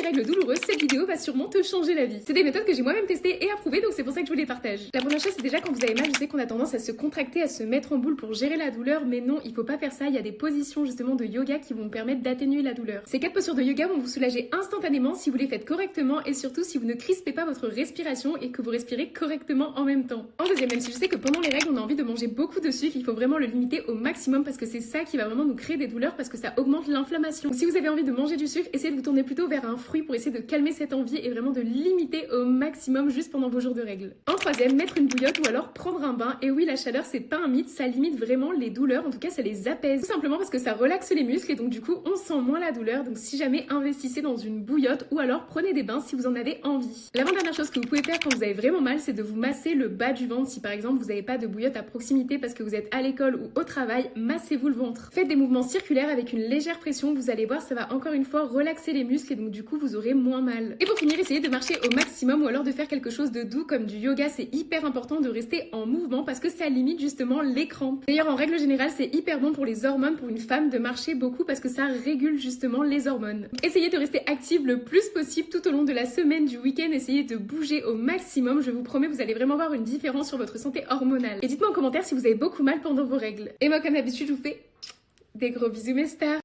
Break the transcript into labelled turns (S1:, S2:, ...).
S1: règles douloureuses, cette vidéo va sûrement te changer la vie. C'est des méthodes que j'ai moi-même testées et approuvées, donc c'est pour ça que je vous les partage. La première chose, c'est déjà quand vous avez mal, je sais qu'on a tendance à se contracter, à se mettre en boule pour gérer la douleur, mais non, il faut pas faire ça. Il y a des positions justement de yoga qui vont permettre d'atténuer la douleur. Ces 4 postures de yoga vont vous soulager instantanément si vous les faites correctement et surtout si vous ne crispez pas votre respiration et que vous respirez correctement en même temps. En deuxième, même si je sais que pendant les règles, on a envie de manger beaucoup de sucre, il faut vraiment le limiter au maximum parce que c'est ça qui va vraiment nous créer des douleurs parce que ça augmente l'inflammation. Donc si vous avez envie de manger du sucre, essayez de vous tourner plutôt vers un fruit pour essayer de calmer cette envie et vraiment de limiter au maximum juste pendant vos jours de règles. En troisième, mettre une bouillotte ou alors prendre un bain. Et oui, la chaleur, c'est pas un mythe, ça limite vraiment les douleurs, en tout cas ça les apaise. Tout simplement parce que ça relaxe les muscles et donc du coup on sent moins la douleur. Donc si jamais investissez dans une bouillotte ou alors prenez des bains si vous en avez envie. L'avant-dernière chose que vous pouvez faire quand vous avez vraiment mal, c'est de vous masser le bas du ventre. Si par exemple vous n'avez pas de bouillotte à proximité parce que vous êtes à l'école ou au travail, massez-vous le ventre. Faites des mouvements circulaires avec une légère pression, vous allez voir, ça va encore une fois relaxer les muscles et donc du coup vous aurez moins mal. Et pour finir, essayez de marcher au maximum ou alors de faire quelque chose de doux comme du yoga. C'est hyper important de rester en mouvement parce que ça limite justement les crampes. D'ailleurs, en règle générale, c'est hyper bon pour les hormones, pour une femme, de marcher beaucoup parce que ça régule justement les hormones. Essayez de rester active le plus possible tout au long de la semaine, du week-end. Essayez de bouger au maximum. Je vous promets, vous allez vraiment voir une différence sur votre santé hormonale. Et dites-moi en commentaire si vous avez beaucoup mal pendant vos règles. Et moi, comme d'habitude, je vous fais des gros bisous mes stars.